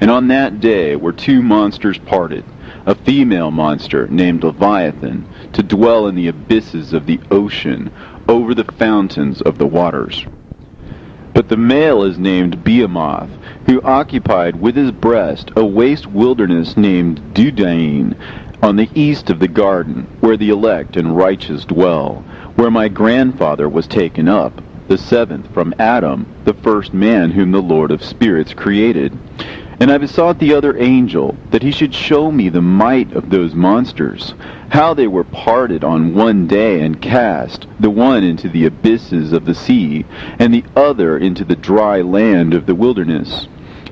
And on that day were two monsters parted, a female monster named Leviathan, to dwell in the abysses of the ocean, over the fountains of the waters. But the male is named Behemoth, who occupied with his breast a waste wilderness named Dudain, on the east of the garden, where the elect and righteous dwell, where my grandfather was taken up, the seventh from Adam, the first man whom the Lord of spirits created. And I besought the other angel that he should show me the might of those monsters, how they were parted on one day and cast, the one into the abysses of the sea, and the other into the dry land of the wilderness.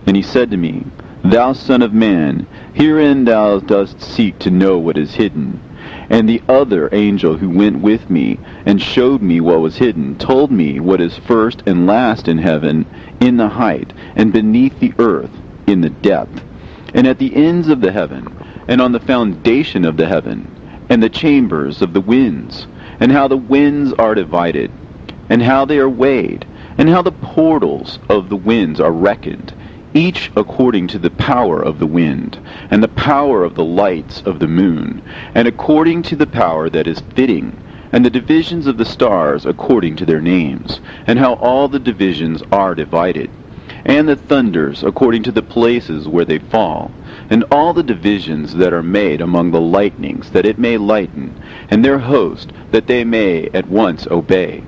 And he said to me, Thou son of man, herein thou dost seek to know what is hidden. And the other angel who went with me, and showed me what was hidden, told me what is first and last in heaven, in the height, and beneath the earth, in the depth, and at the ends of the heaven, and on the foundation of the heaven, and the chambers of the winds, and how the winds are divided, and how they are weighed, and how the portals of the winds are reckoned, each according to the power of the wind, and the power of the lights of the moon, and according to the power that is fitting, and the divisions of the stars according to their names, and how all the divisions are divided, and the thunders according to the places where they fall, and all the divisions that are made among the lightnings, that it may lighten, and their host, that they may at once obey.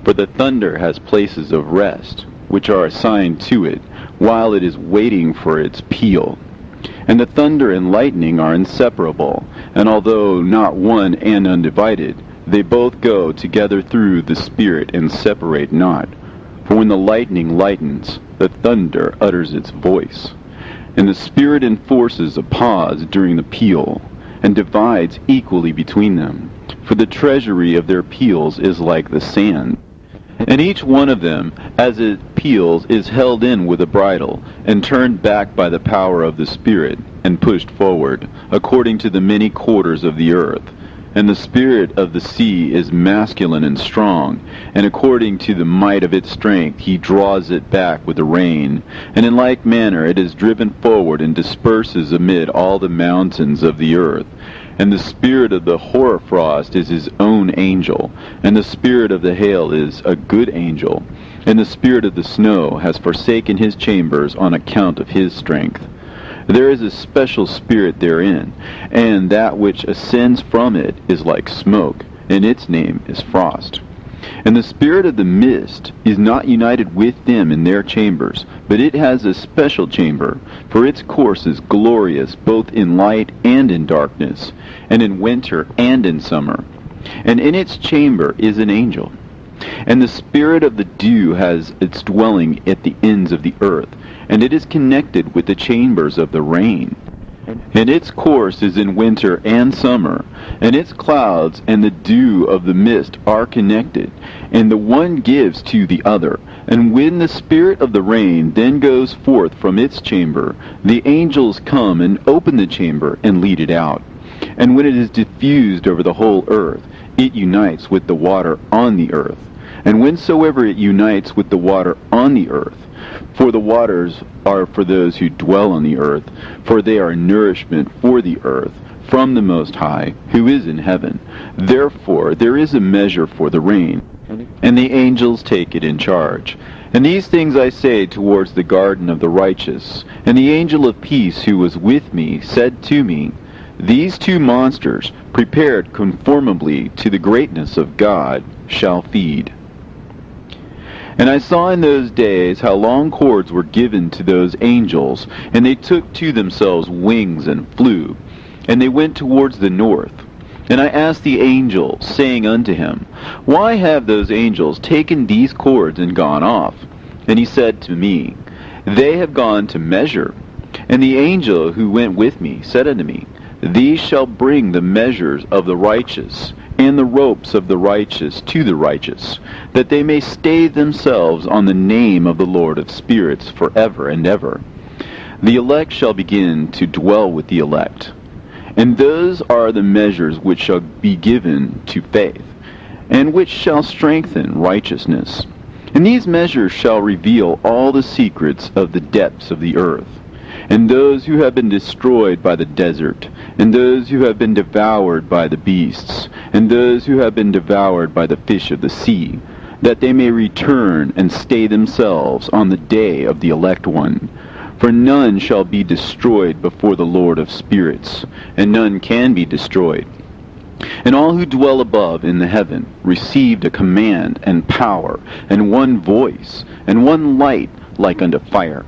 For the thunder has places of rest, which are assigned to it, while it is waiting for its peal. And the thunder and lightning are inseparable, and although not one and undivided, they both go together through the Spirit and separate not. For when the lightning lightens, the thunder utters its voice, and the Spirit enforces a pause during the peal, and divides equally between them. For the treasury of their peals is like the sand, and each one of them, as it peals, is held in with a bridle, and turned back by the power of the Spirit, and pushed forward, according to the many quarters of the earth. And the spirit of the sea is masculine and strong, and according to the might of its strength he draws it back with the rain. And in like manner it is driven forward and disperses amid all the mountains of the earth. And the spirit of the hoarfrost is his own angel, and the spirit of the hail is a good angel, and the spirit of the snow has forsaken his chambers on account of his strength. There is a special spirit therein, and that which ascends from it is like smoke, and its name is frost. And the spirit of the mist is not united with them in their chambers, but it has a special chamber, for its course is glorious both in light and in darkness, and in winter and in summer. And in its chamber is an angel. And the spirit of the dew has its dwelling at the ends of the earth, and it is connected with the chambers of the rain. And its course is in winter and summer, and its clouds and the dew of the mist are connected, and the one gives to the other. And when the spirit of the rain then goes forth from its chamber, the angels come and open the chamber and lead it out. And when it is diffused over the whole earth, it unites with the water on the earth. And whensoever it unites with the water on the earth, for the waters are for those who dwell on the earth, for they are nourishment for the earth, from the Most High, who is in heaven. Therefore there is a measure for the rain, and the angels take it in charge. And these things I say towards the garden of the righteous. And the angel of peace who was with me said to me, These two monsters, prepared conformably to the greatness of God, shall feed. And I saw in those days how long cords were given to those angels, and they took to themselves wings and flew, and they went towards the north. And I asked the angel, saying unto him, Why have those angels taken these cords and gone off? And he said to me, They have gone to measure. And the angel who went with me said unto me, These shall bring the measures of the righteous, and the ropes of the righteous to the righteous, that they may stay themselves on the name of the Lord of spirits forever and ever. The elect shall begin to dwell with the elect. And those are the measures which shall be given to faith, and which shall strengthen righteousness. And these measures shall reveal all the secrets of the depths of the earth. and those who have been destroyed by the desert, and those who have been devoured by the beasts, and those who have been devoured by the fish of the sea, that they may return and stay themselves on the day of the elect one. For none shall be destroyed before the Lord of spirits, and none can be destroyed. And all who dwell above in the heaven received a command and power, and one voice, and one light like unto fire.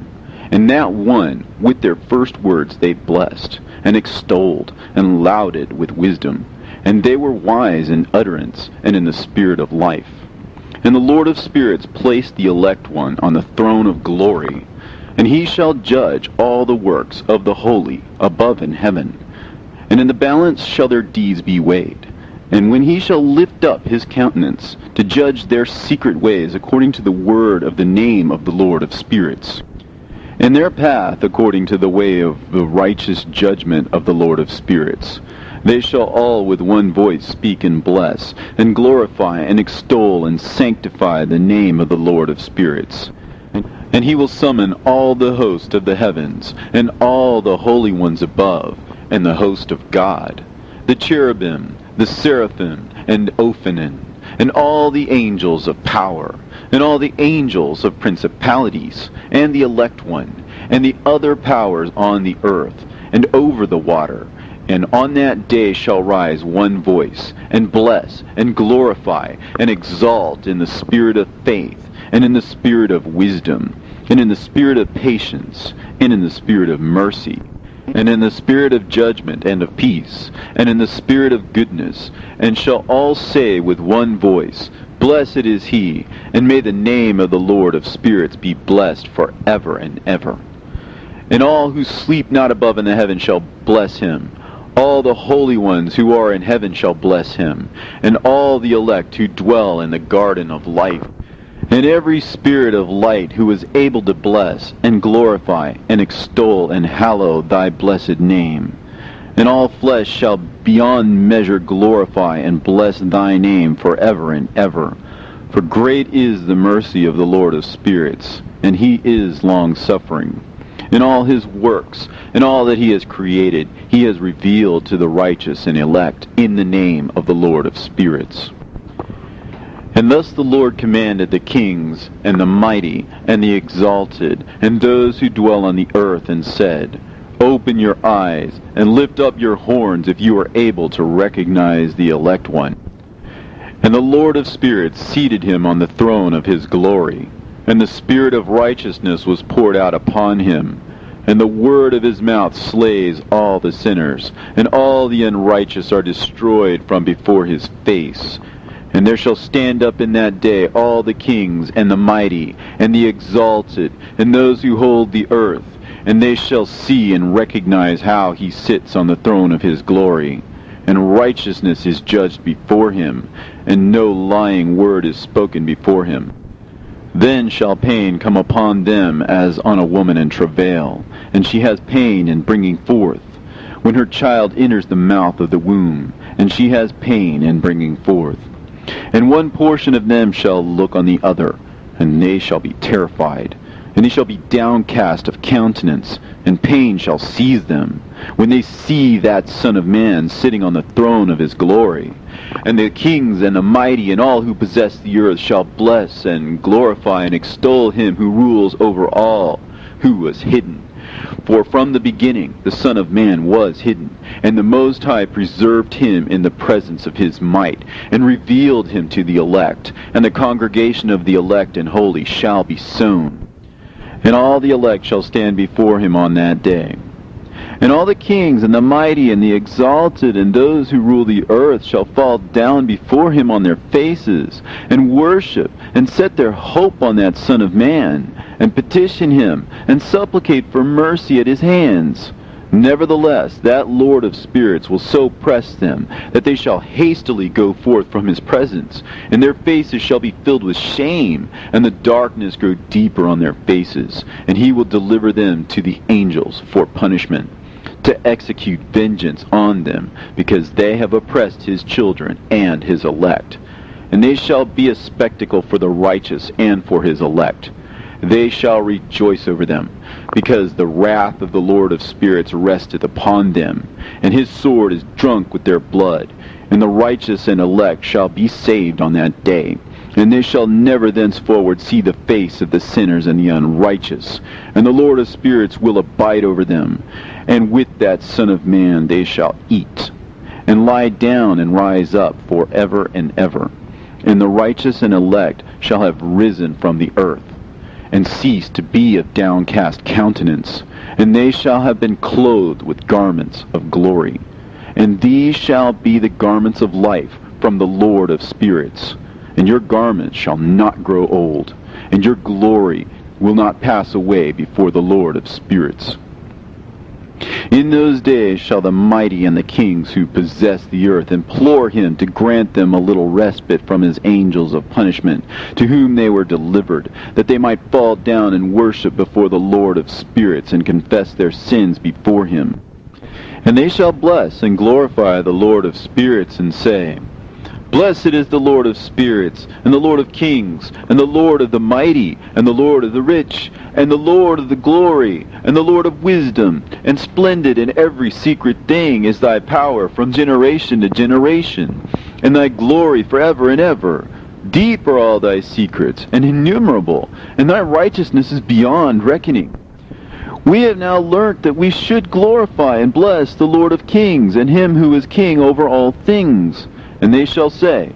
And that one, with their first words they blessed, and extolled, and lauded with wisdom. And they were wise in utterance, and in the spirit of life. And the Lord of spirits placed the elect one on the throne of glory, and he shall judge all the works of the holy above in heaven. And in the balance shall their deeds be weighed. And when he shall lift up his countenance to judge their secret ways according to the word of the name of the Lord of spirits, and their path according to the way of the righteous judgment of the Lord of spirits, they shall all with one voice speak and bless, and glorify and extol and sanctify the name of the Lord of spirits. And he will summon all the host of the heavens, and all the holy ones above, and the host of God, the cherubim, the seraphim, and Ophanim, and all the angels of power, and all the angels of principalities, and the elect one, and the other powers on the earth, and over the water. And on that day shall rise one voice, and bless, and glorify, and exalt in the spirit of faith, and in the spirit of wisdom, and in the spirit of patience, and in the spirit of mercy, and in the spirit of judgment and of peace, and in the spirit of goodness, and shall all say with one voice, Blessed is he, and may the name of the Lord of spirits be blessed for ever and ever. And all who sleep not above in the heaven shall bless him. All the holy ones who are in heaven shall bless him, and all the elect who dwell in the garden of life. And every spirit of light who is able to bless, and glorify, and extol, and hallow thy blessed name. And all flesh shall beyond measure glorify and bless thy name forever and ever. For great is the mercy of the Lord of spirits, and he is long-suffering. In all his works, and all that he has created, he has revealed to the righteous and elect in the name of the Lord of spirits. And thus the Lord commanded the kings, and the mighty, and the exalted, and those who dwell on the earth, and said, Open your eyes, and lift up your horns if you are able to recognize the elect one. And the Lord of spirits seated him on the throne of his glory, and the spirit of righteousness was poured out upon him, and the word of his mouth slays all the sinners, and all the unrighteous are destroyed from before his face. And there shall stand up in that day all the kings, and the mighty, and the exalted, and those who hold the earth, and they shall see and recognize how he sits on the throne of his glory. And righteousness is judged before him, and no lying word is spoken before him. Then shall pain come upon them as on a woman in travail, and she has pain in bringing forth, when her child enters the mouth of the womb, and she has pain in bringing forth. And one portion of them shall look on the other, and they shall be terrified, and they shall be downcast of countenance, and pain shall seize them, when they see that Son of Man sitting on the throne of his glory. And the kings and the mighty and all who possess the earth shall bless and glorify and extol him who rules over all, who was hidden. For from the beginning the Son of Man was hidden, and the Most High preserved him in the presence of his might, and revealed him to the elect, and the congregation of the elect and holy shall be sown. And all the elect shall stand before him on that day. And all the kings and the mighty and the exalted and those who rule the earth shall fall down before him on their faces, and worship, and set their hope on that Son of Man, and petition him, and supplicate for mercy at his hands. Nevertheless, that Lord of spirits will so press them, that they shall hastily go forth from his presence, and their faces shall be filled with shame, and the darkness grow deeper on their faces, and he will deliver them to the angels for punishment, to execute vengeance on them, because they have oppressed his children and his elect. And they shall be a spectacle for the righteous and for his elect. they shall rejoice over them, because the wrath of the Lord of spirits resteth upon them, and his sword is drunk with their blood. And the righteous and elect shall be saved on that day, and they shall never thenceforward see the face of the sinners and the unrighteous. And the Lord of spirits will abide over them, and with that Son of Man they shall eat, and lie down and rise up for ever and ever. And the righteous and elect shall have risen from the earth, and ceased to be of downcast countenance, and they shall have been clothed with garments of glory. And these shall be the garments of life from the Lord of spirits. And your garments shall not grow old, and your glory will not pass away before the Lord of spirits. In those days shall the mighty and the kings who possess the earth implore him to grant them a little respite from his angels of punishment, to whom they were delivered, that they might fall down and worship before the Lord of spirits, and confess their sins before him. And they shall bless and glorify the Lord of spirits, and say, Blessed is the Lord of spirits, and the Lord of kings, and the Lord of the mighty, and the Lord of the rich, and the Lord of the glory, and the Lord of wisdom. And splendid in every secret thing is thy power from generation to generation, and thy glory forever and ever. Deep are all thy secrets, and innumerable, and thy righteousness is beyond reckoning. We have now learnt that we should glorify and bless the Lord of kings, and him who is king over all things. And they shall say,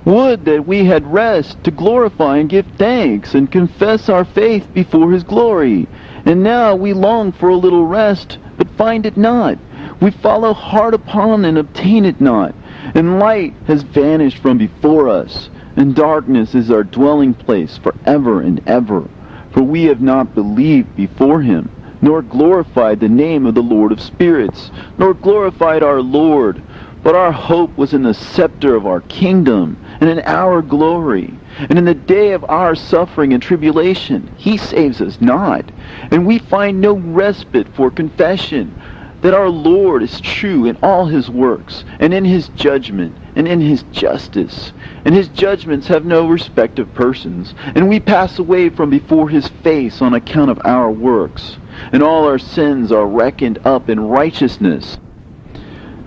Would that we had rest to glorify and give thanks, and confess our faith before his glory. And now we long for a little rest, but find it not. We follow hard upon and obtain it not. And light has vanished from before us, and darkness is our dwelling place forever and ever. For we have not believed before him, nor glorified the name of the Lord of spirits, nor glorified our Lord. But our hope was in the scepter of our kingdom, and in our glory. And in the day of our suffering and tribulation, he saves us not. And we find no respite for confession, that our Lord is true in all his works, and in his judgment, and in his justice. And his judgments have no respect of persons, and we pass away from before his face on account of our works. And all our sins are reckoned up in righteousness.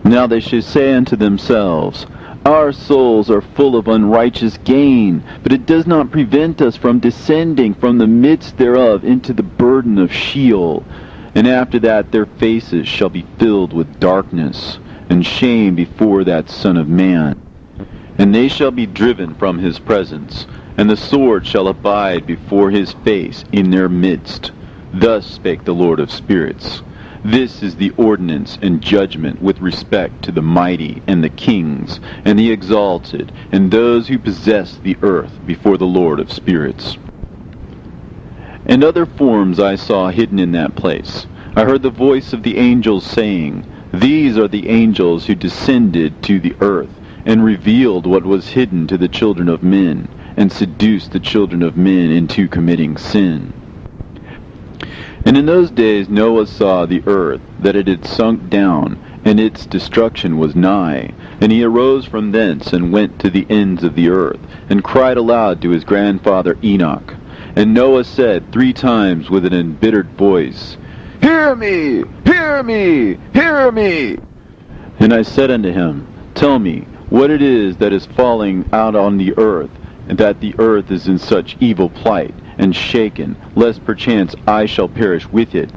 Now they shall say unto themselves, Our souls are full of unrighteous gain, but it does not prevent us from descending from the midst thereof into the burden of Sheol. And after that their faces shall be filled with darkness, and shame before that Son of Man. And they shall be driven from his presence, and the sword shall abide before his face in their midst. Thus spake the Lord of spirits. This is the ordinance and judgment with respect to the mighty and the kings and the exalted and those who possess the earth before the Lord of spirits. And other forms I saw hidden in that place. I heard the voice of the angels saying, These are the angels who descended to the earth and revealed what was hidden to the children of men, and seduced the children of men into committing sin. And in those days Noah saw the earth, that it had sunk down, and its destruction was nigh. And he arose from thence, and went to the ends of the earth, and cried aloud to his grandfather Enoch. And Noah said 3 times with an embittered voice, Hear me! Hear me! Hear me! And I said unto him, Tell me what it is that is falling out on the earth, and that the earth is in such evil plight, and shaken, lest perchance I shall perish with it.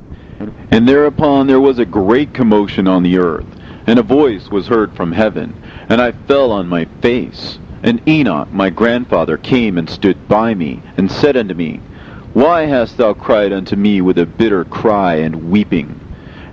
And thereupon there was a great commotion on the earth, and a voice was heard from heaven, and I fell on my face. And Enoch my grandfather came and stood by me, and said unto me, Why hast thou cried unto me with a bitter cry and weeping?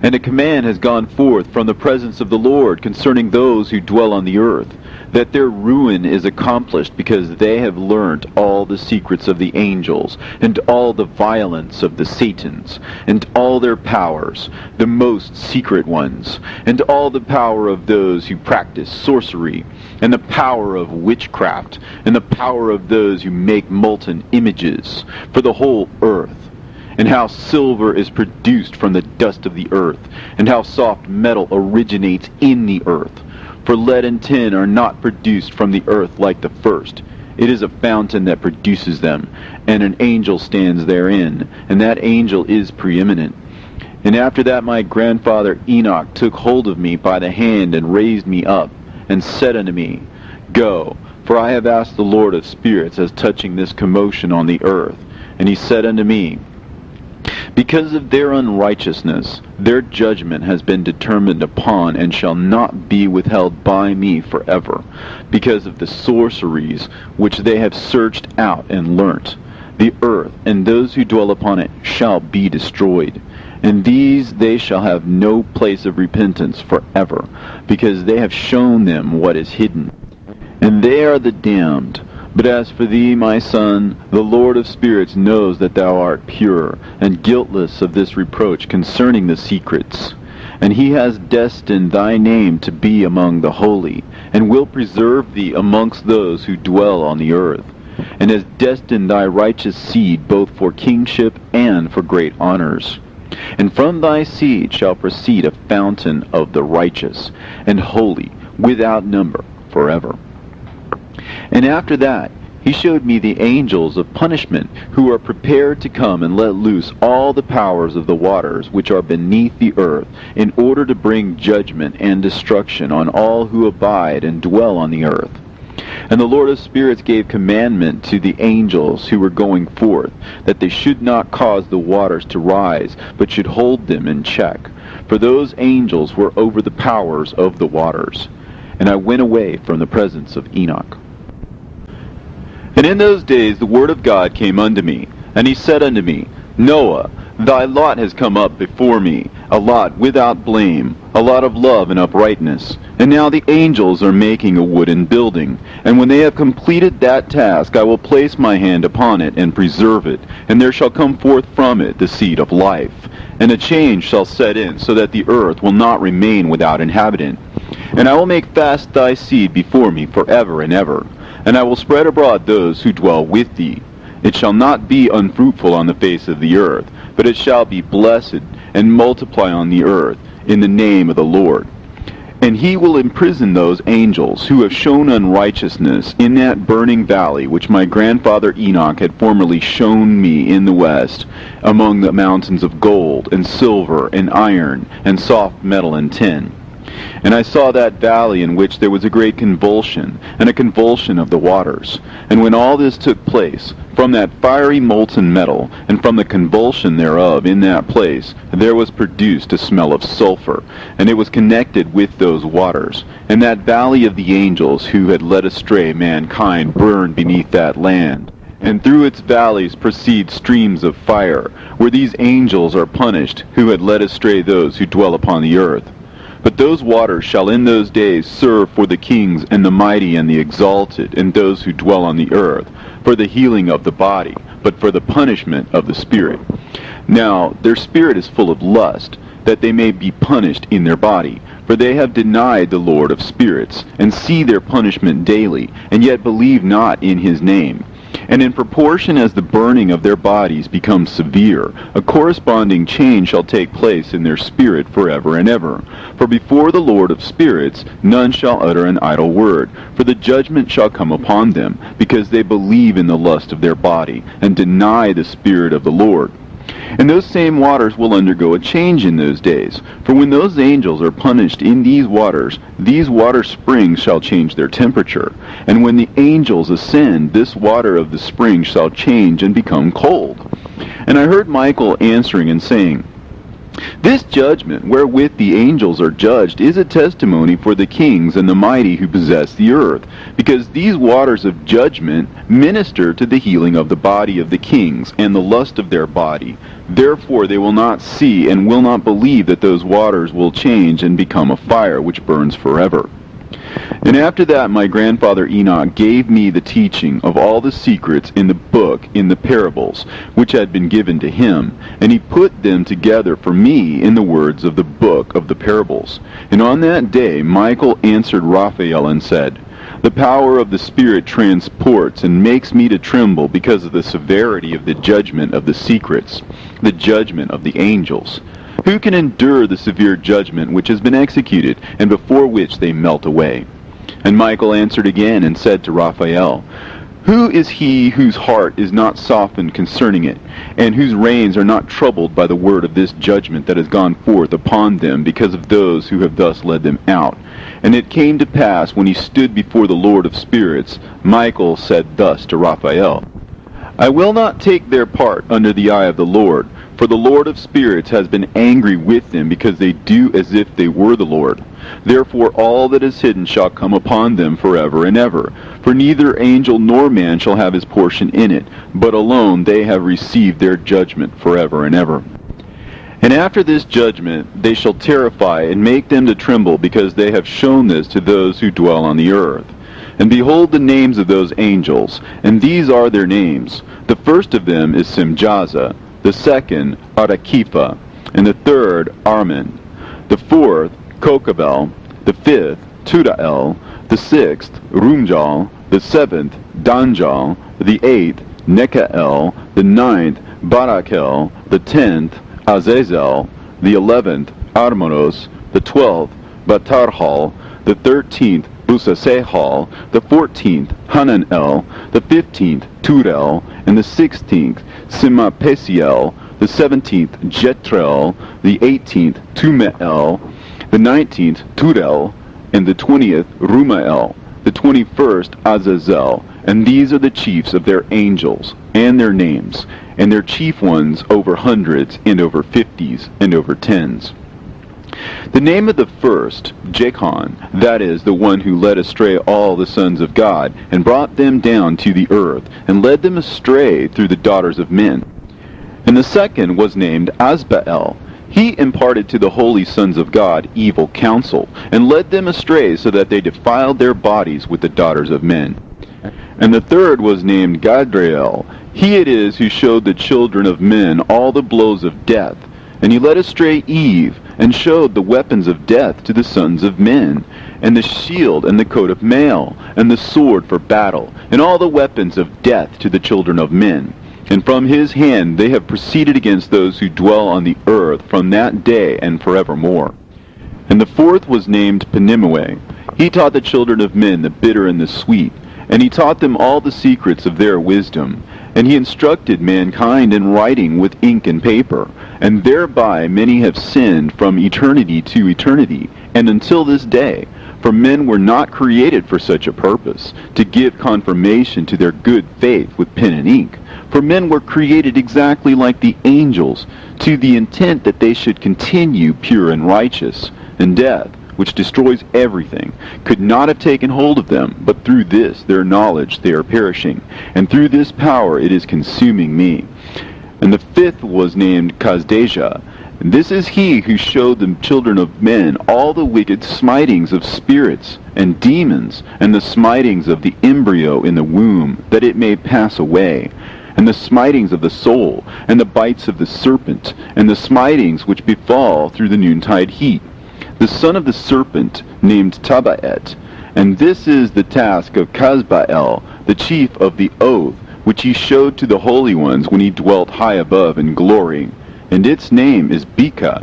And a command has gone forth from the presence of the Lord concerning those who dwell on the earth, that their ruin is accomplished, because they have learnt all the secrets of the angels, and all the violence of the Satans, and all their powers, the most secret ones, and all the power of those who practice sorcery, and the power of witchcraft, and the power of those who make molten images, for the whole earth. And how silver is produced from the dust of the earth, and how soft metal originates in the earth. For lead and tin are not produced from the earth like the first. It is a fountain that produces them, and an angel stands therein, and that angel is preeminent. And after that my grandfather Enoch took hold of me by the hand and raised me up, and said unto me, Go, for I have asked the Lord of spirits as touching this commotion on the earth. And he said unto me, Because of their unrighteousness, their judgment has been determined upon, and shall not be withheld by me forever, because of the sorceries which they have searched out and learnt. The earth and those who dwell upon it shall be destroyed. And these they shall have no place of repentance forever, because they have shown them what is hidden. And they are the damned. But as for thee, my son, the Lord of spirits knows that thou art pure, and guiltless of this reproach concerning the secrets. And he has destined thy name to be among the holy, and will preserve thee amongst those who dwell on the earth, and has destined thy righteous seed both for kingship and for great honors. And from thy seed shall proceed a fountain of the righteous, and holy, without number, forever. And after that he showed me the angels of punishment, who are prepared to come and let loose all the powers of the waters which are beneath the earth, in order to bring judgment and destruction on all who abide and dwell on the earth. And the Lord of spirits gave commandment to the angels who were going forth, that they should not cause the waters to rise, but should hold them in check. For those angels were over the powers of the waters. And I went away from the presence of Enoch. And in those days the word of God came unto me, and he said unto me, Noah, thy lot has come up before me, a lot without blame, a lot of love and uprightness. And now the angels are making a wooden building, and when they have completed that task, I will place my hand upon it and preserve it, and there shall come forth from it the seed of life. And a change shall set in, so that the earth will not remain without inhabitant. And I will make fast thy seed before me forever and ever. And I will spread abroad those who dwell with thee. It shall not be unfruitful on the face of the earth, but it shall be blessed, and multiply on the earth, in the name of the Lord. And he will imprison those angels who have shown unrighteousness in that burning valley which my grandfather Enoch had formerly shown me in the west, among the mountains of gold, and silver, and iron, and soft metal and tin. And I saw that valley in which there was a great convulsion, and a convulsion of the waters. And when all this took place, from that fiery molten metal, and from the convulsion thereof in that place, there was produced a smell of sulfur, and it was connected with those waters. And that valley of the angels who had led astray mankind burned beneath that land. And through its valleys proceed streams of fire, where these angels are punished, who had led astray those who dwell upon the earth. But those waters shall in those days serve for the kings and the mighty and the exalted, and those who dwell on the earth, for the healing of the body, but for the punishment of the spirit. Now their spirit is full of lust, that they may be punished in their body. For they have denied the Lord of spirits, and see their punishment daily, and yet believe not in his name. And in proportion as the burning of their bodies becomes severe, a corresponding change shall take place in their spirit forever and ever. For before the Lord of spirits none shall utter an idle word, for the judgment shall come upon them, because they believe in the lust of their body, and deny the Spirit of the Lord. And those same waters will undergo a change in those days. For when those angels are punished in these water springs shall change their temperature. And when the angels ascend, this water of the spring shall change and become cold. And I heard Michael answering and saying, This judgment wherewith the angels are judged is a testimony for the kings and the mighty who possess the earth, because these waters of judgment minister to the healing of the body of the kings and the lust of their body. Therefore they will not see and will not believe that those waters will change and become a fire which burns forever. And after that my grandfather Enoch gave me the teaching of all the secrets in the book in the parables, which had been given to him, and he put them together for me in the words of the book of the parables. And on that day Michael answered Raphael and said, The power of the Spirit transports and makes me to tremble because of the severity of the judgment of the secrets, the judgment of the angels. Who can endure the severe judgment which has been executed, and before which they melt away? And Michael answered again and said to Raphael, Who is he whose heart is not softened concerning it, and whose reins are not troubled by the word of this judgment that has gone forth upon them because of those who have thus led them out? And it came to pass, when he stood before the Lord of spirits, Michael said thus to Raphael, I will not take their part under the eye of the Lord, for the Lord of spirits has been angry with them, because they do as if they were the Lord. Therefore all that is hidden shall come upon them forever and ever. For neither angel nor man shall have his portion in it, but alone they have received their judgment forever and ever. And after this judgment they shall terrify and make them to tremble, because they have shown this to those who dwell on the earth. And behold the names of those angels, and these are their names. The first of them is Simjaza, the second Arakipha, and the third Armin, the fourth Kokabel, the fifth Tudael, the sixth Rumjal, the seventh Danjal, the eighth Nekael, the ninth Barakel, the 10th Azazel, the 11th Armanos, the 12th Batarhal, the 13th Busasehal, the 14th Hananel, the 15th Turel, and the 16th Simapesiel, the 17th Jetrel, the 18th Tumeel, the 19th Turel, and the 20th Rumael, the 21st Azazel. And these are the chiefs of their angels, and their names, and their chief ones over hundreds, and over 50s, and over 10s. The name of the first, Jechon, that is, the one who led astray all the sons of God, and brought them down to the earth, and led them astray through the daughters of men. And the second was named Asbael. He imparted to the holy sons of God evil counsel, and led them astray so that they defiled their bodies with the daughters of men. And the third was named Gadriel. He it is who showed the children of men all the blows of death, and he led astray Eve, and showed the weapons of death to the sons of men, and the shield and the coat of mail, and the sword for battle, and all the weapons of death to the children of men. And from his hand they have proceeded against those who dwell on the earth from that day and forevermore. And the fourth was named Penimue. He taught the children of men the bitter and the sweet, and he taught them all the secrets of their wisdom. And he instructed mankind in writing with ink and paper, and thereby many have sinned from eternity to eternity, and until this day. For men were not created for such a purpose, to give confirmation to their good faith with pen and ink. For men were created exactly like the angels, to the intent that they should continue pure and righteous. And death, which destroys everything, could not have taken hold of them, but through this their knowledge they are perishing, and through this power it is consuming me. And the fifth was named Kazdeja. And this is he who showed the children of men all the wicked smitings of spirits and demons, and the smitings of the embryo in the womb, that it may pass away, and the smitings of the soul, and the bites of the serpent, and the smitings which befall through the noontide heat. The son of the serpent named Tabaet, and this is the task of Kazbael, the chief of the oath, which he showed to the holy ones when he dwelt high above in glory, and its name is Beka.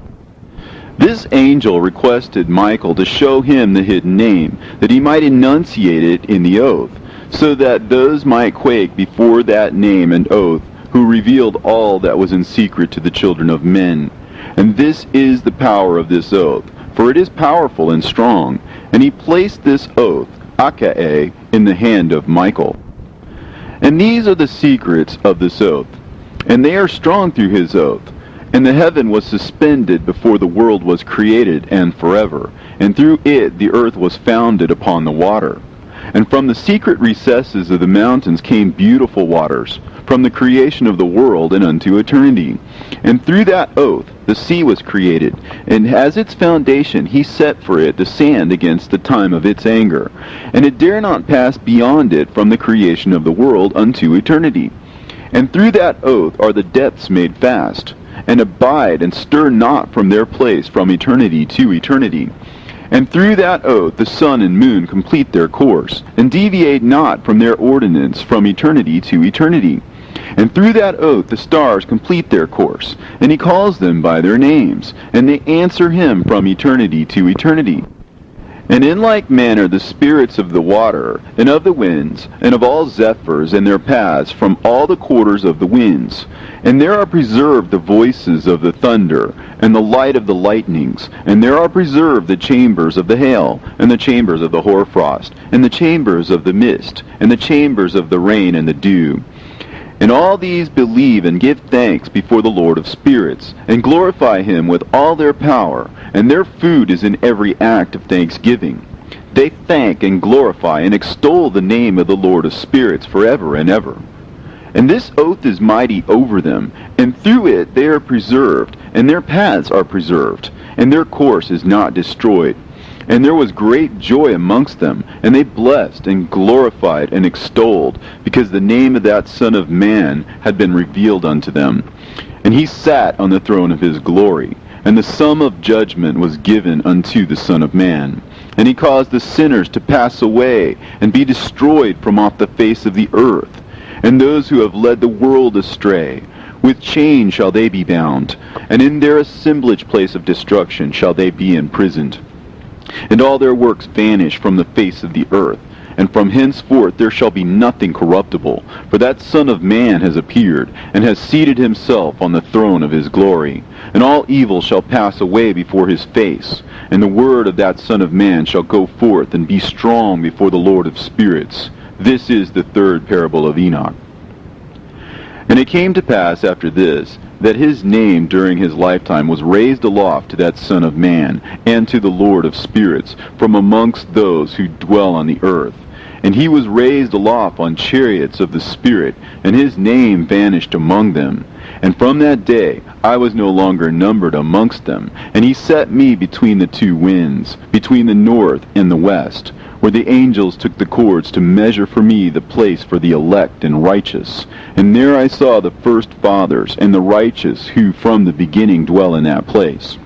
This angel requested Michael to show him the hidden name, that he might enunciate it in the oath, so that those might quake before that name and oath, who revealed all that was in secret to the children of men. And this is the power of this oath, for it is powerful and strong. And he placed this oath, Akae, in the hand of Michael. And these are the secrets of this oath, and they are strong through his oath. And the heaven was suspended before the world was created, and forever, and through it the earth was founded upon the water. And from the secret recesses of the mountains came beautiful waters, from the creation of the world and unto eternity. And through that oath the sea was created, and as its foundation he set for it the sand against the time of its anger. And it dare not pass beyond it from the creation of the world unto eternity. And through that oath are the depths made fast, and abide and stir not from their place from eternity to eternity. And through that oath the sun and moon complete their course, and deviate not from their ordinance from eternity to eternity. And through that oath the stars complete their course, and he calls them by their names, and they answer him from eternity to eternity. And in like manner the spirits of the water, and of the winds, and of all zephyrs and their paths from all the quarters of the winds. And there are preserved the voices of the thunder, and the light of the lightnings, and there are preserved the chambers of the hail, and the chambers of the hoarfrost, and the chambers of the mist, and the chambers of the rain and the dew. And all these believe and give thanks before the Lord of spirits, and glorify him with all their power, and their food is in every act of thanksgiving. They thank and glorify and extol the name of the Lord of spirits forever and ever. And this oath is mighty over them, and through it they are preserved, and their paths are preserved, and their course is not destroyed. And there was great joy amongst them, and they blessed and glorified and extolled, because the name of that Son of Man had been revealed unto them. And he sat on the throne of his glory, and the sum of judgment was given unto the Son of Man. And he caused the sinners to pass away, and be destroyed from off the face of the earth. And those who have led the world astray, with chains shall they be bound, and in their assemblage place of destruction shall they be imprisoned. And all their works vanish from the face of the earth, and from henceforth there shall be nothing corruptible, for that Son of Man has appeared, and has seated himself on the throne of his glory. And all evil shall pass away before his face, and the word of that Son of Man shall go forth and be strong before the Lord of spirits. This is the third parable of Enoch. And it came to pass after this, that his name during his lifetime was raised aloft to that Son of Man, and to the Lord of spirits, from amongst those who dwell on the earth. And he was raised aloft on chariots of the Spirit, and his name vanished among them. And from that day I was no longer numbered amongst them, and he set me between the two winds, between the north and the west, where the angels took the cords to measure for me the place for the elect and righteous. And there I saw the first fathers and the righteous who from the beginning dwell in that place.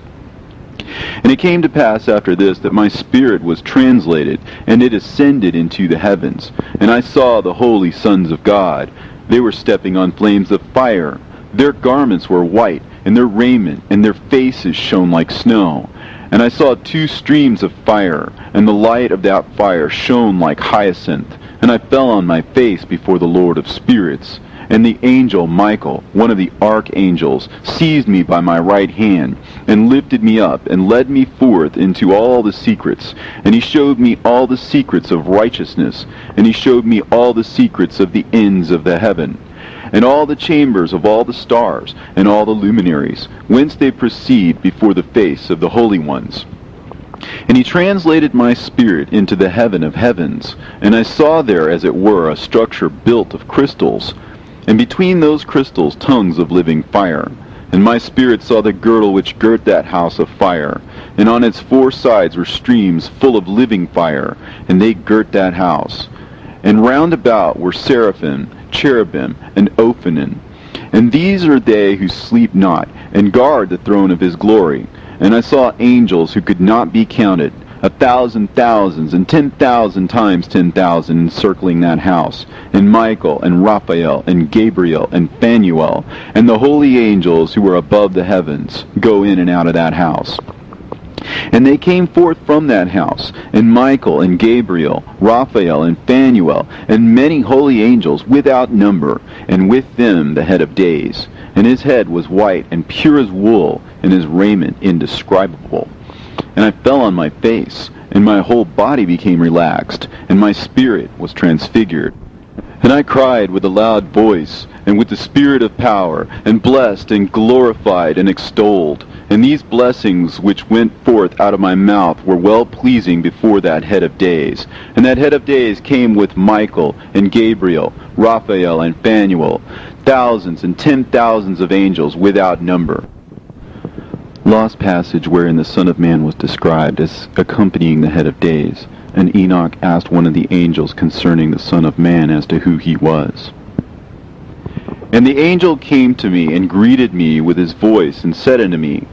And it came to pass after this that my spirit was translated, and it ascended into the heavens. And I saw the holy sons of God. They were stepping on flames of fire. Their garments were white, and their raiment and their faces shone like snow. And I saw two streams of fire, and the light of that fire shone like hyacinth. And I fell on my face before the Lord of spirits. And the angel Michael, one of the archangels, seized me by my right hand, and lifted me up, and led me forth into all the secrets. And he showed me all the secrets of righteousness, and he showed me all the secrets of the ends of the heaven, and all the chambers of all the stars, and all the luminaries, whence they proceed before the face of the holy ones. And he translated my spirit into the heaven of heavens, and I saw there, as it were, a structure built of crystals, and between those crystals tongues of living fire. And my spirit saw the girdle which girt that house of fire, and on its four sides were streams full of living fire, and they girt that house. And round about were seraphim, cherubim, and ophanim. And these are they who sleep not, and guard the throne of his glory. And I saw angels who could not be counted, 1,000 thousands, and 10,000 times 10,000 encircling that house, and Michael, and Raphael, and Gabriel, and Phanuel, and the holy angels who were above the heavens, go in and out of that house. And they came forth from that house, and Michael, and Gabriel, Raphael, and Phanuel, and many holy angels without number, and with them the head of days. And his head was white and pure as wool, and his raiment indescribable. And I fell on my face, and my whole body became relaxed, and my spirit was transfigured. And I cried with a loud voice, and with the spirit of power, and blessed, and glorified, and extolled. And these blessings which went forth out of my mouth were well-pleasing before that head of days. And that head of days came with Michael, and Gabriel, Raphael, and Phanuel, thousands and 10,000s of angels without number. Lost passage wherein the Son of Man was described as accompanying the head of days, and Enoch asked one of the angels concerning the Son of Man as to who he was. And the angel came to me, and greeted me with his voice, and said unto me,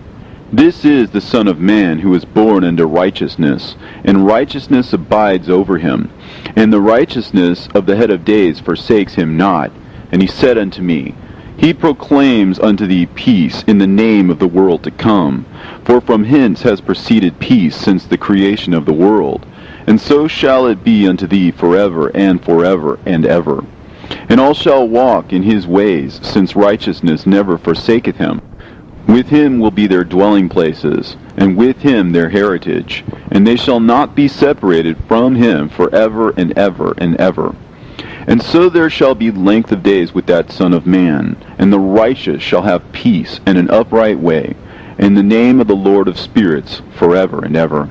This is the Son of Man, who is born unto righteousness, and righteousness abides over him, and the righteousness of the head of days forsakes him not. And he said unto me, He proclaims unto thee peace in the name of the world to come. For from hence has proceeded peace since the creation of the world. And so shall it be unto thee forever and ever. And all shall walk in his ways, since righteousness never forsaketh him. With him will be their dwelling places, and with him their heritage, and they shall not be separated from him forever and ever. And so there shall be length of days with that Son of Man, and the righteous shall have peace and an upright way, in the name of the Lord of spirits forever and ever.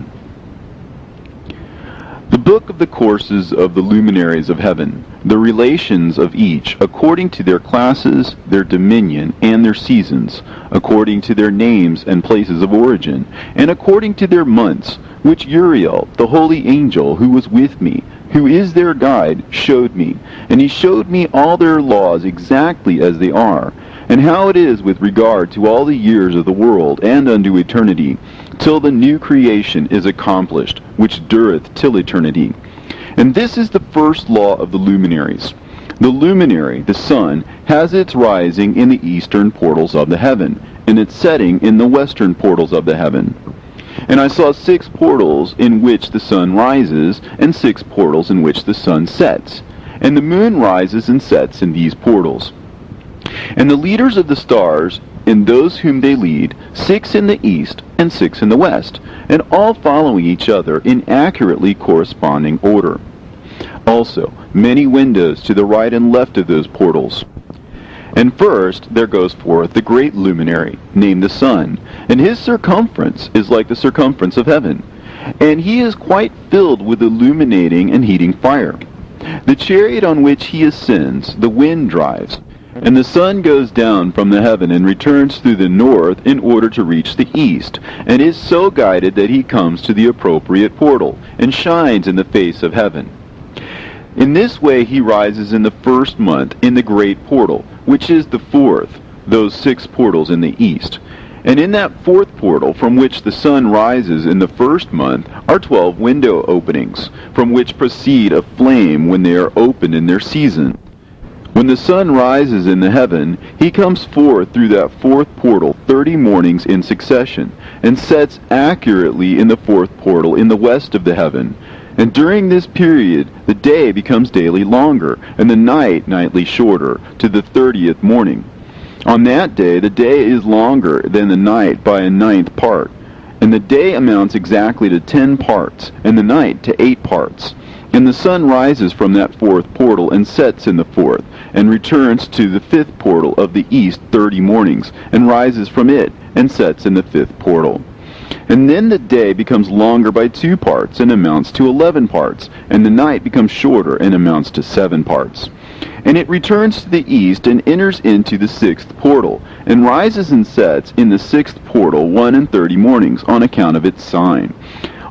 The book of the courses of the luminaries of heaven, the relations of each, according to their classes, their dominion, and their seasons, according to their names and places of origin, and according to their months, which Uriel, the holy angel who was with me, who is their guide, showed me. And he showed me all their laws exactly as they are, and how it is with regard to all the years of the world and unto eternity, till the new creation is accomplished, which dureth till eternity. And this is the first law of the luminaries. The luminary, the sun, has its rising in the eastern portals of the heaven, and its setting in the western portals of the heaven. And I saw 6 portals in which the sun rises, and 6 portals in which the sun sets. And the moon rises and sets in these portals. And the leaders of the stars, in those whom they lead, 6 in the east and 6 in the west, and all following each other in accurately corresponding order. Also, many windows to the right and left of those portals. And first there goes forth the great luminary, named the sun, and his circumference is like the circumference of heaven, and he is quite filled with illuminating and heating fire. The chariot on which he ascends, the wind drives, and the sun goes down from the heaven and returns through the north in order to reach the east, and is so guided that he comes to the appropriate portal, and shines in the face of heaven. In this way he rises in the first month in the great portal, which is the 4th, those 6 portals in the east. And in that 4th portal from which the sun rises in the first month are 12 window openings, from which proceed a flame when they are opened in their season. When the sun rises in the heaven, he comes forth through that 4th portal 30 mornings in succession, and sets accurately in the 4th portal in the west of the heaven. And during this period, the day becomes daily longer, and the night nightly shorter, to the 30th morning. On that day, the day is longer than the night by a 9th part, and the day amounts exactly to 10 parts, and the night to 8 parts. And the sun rises from that 4th portal and sets in the 4th, and returns to the 5th portal of the east 30 mornings, and rises from it, and sets in the 5th portal. And then the day becomes longer by 2 parts, and amounts to 11 parts, and the night becomes shorter, and amounts to 7 parts. And it returns to the east, and enters into the 6th portal, and rises and sets in the 6th portal 31 mornings, on account of its sign.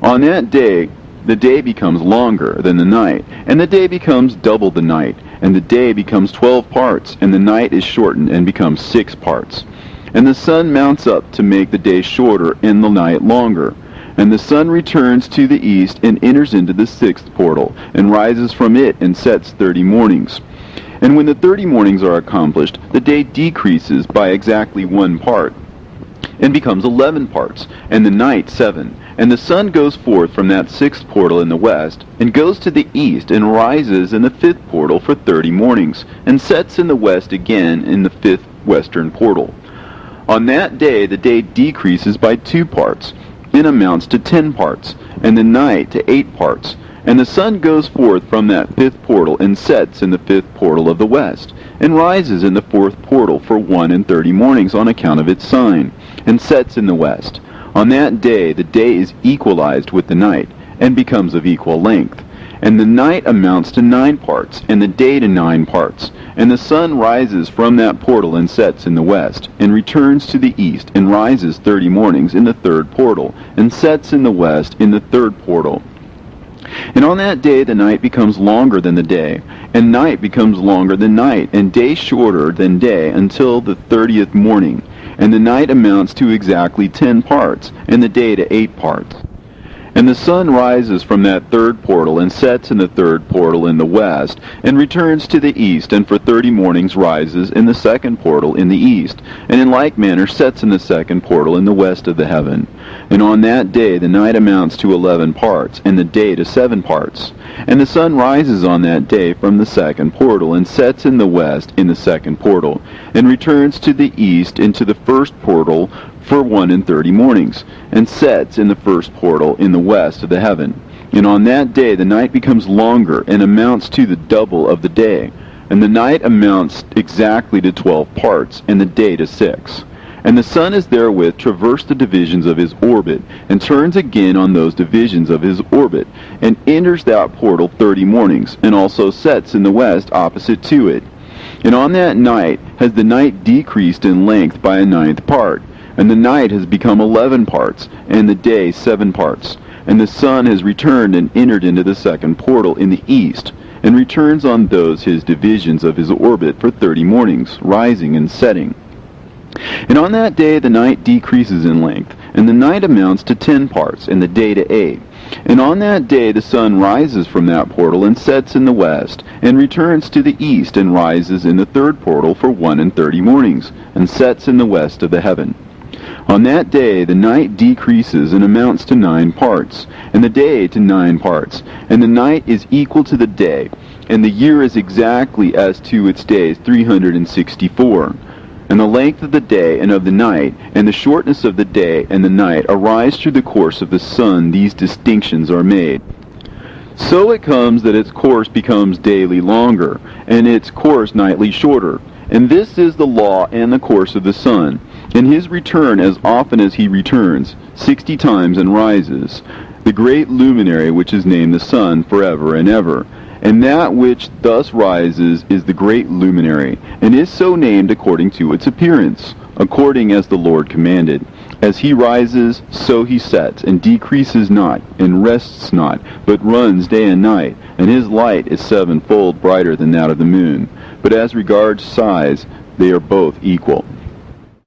On that day, the day becomes longer than the night, and the day becomes double the night, and the day becomes 12 parts, and the night is shortened and becomes 6 parts. And the sun mounts up to make the day shorter and the night longer. And the sun returns to the east and enters into the 6th portal, and rises from it and sets 30 mornings. And when the 30 mornings are accomplished, the day decreases by exactly 1 part, and becomes 11 parts, and the night 7. And the sun goes forth from that 6th portal in the west, and goes to the east, and rises in the 5th portal for 30 mornings, and sets in the west again in the 5th western portal. On that day the day decreases by 2 parts, and amounts to 10 parts, and the night to 8 parts. And the sun goes forth from that 5th portal, and sets in the 5th portal of the west, and rises in the 4th portal for 31 mornings on account of its sign, and sets in the west. On that day the day is equalized with the night, and becomes of equal length. And the night amounts to 9 parts, and the day to 9 parts. And the sun rises from that portal and sets in the west, and returns to the east, and rises 30 mornings in the 3rd portal, and sets in the west in the 3rd portal. And on that day the night becomes longer than the day, and night becomes longer than night, and day shorter than day, until the 30th morning. And the night amounts to exactly 10 parts, and the day to 8 parts. And the sun rises from that third portal, and sets in the third portal in the west, and returns to the east, and for 30 mornings rises in the second portal in the east, and in like manner sets in the second portal in the west of the heaven. And on that day the night amounts to 11 parts, and the day to 7 parts. And the sun rises on that day from the second portal, and sets in the west in the second portal, and returns to the east into the first portal for 31 mornings, and sets in the first portal in the west of the heaven. And on that day the night becomes longer, and amounts to the double of the day. And the night amounts exactly to 12 parts, and the day to 6. And the sun is therewith traversed the divisions of his orbit, and turns again on those divisions of his orbit, and enters that portal 30 mornings, and also sets in the west opposite to it. And on that night has the night decreased in length by a 9th part, and the night has become 11 parts, and the day 7 parts. And the sun has returned and entered into the second portal in the east, and returns on those his divisions of his orbit for 30 mornings, rising and setting. And on that day the night decreases in length, and the night amounts to 10 parts, and the day to 8. And on that day the sun rises from that portal, and sets in the west, and returns to the east, and rises in the third portal for 31 mornings, and sets in the west of the heaven. On that day the night decreases and amounts to 9 parts, and the day to 9 parts, and the night is equal to the day, and the year is exactly as to its days 364. And the length of the day and of the night, and the shortness of the day and the night arise through the course of the sun. These distinctions are made. So it comes that its course becomes daily longer, and its course nightly shorter. And this is the law and the course of the sun. In his return, as often as he returns, 60 times and rises, the great luminary which is named the sun forever and ever. And that which thus rises is the great luminary, and is so named according to its appearance, according as the Lord commanded. As he rises, so he sets, and decreases not, and rests not, but runs day and night, and his light is 7-fold brighter than that of the moon. But as regards size, they are both equal.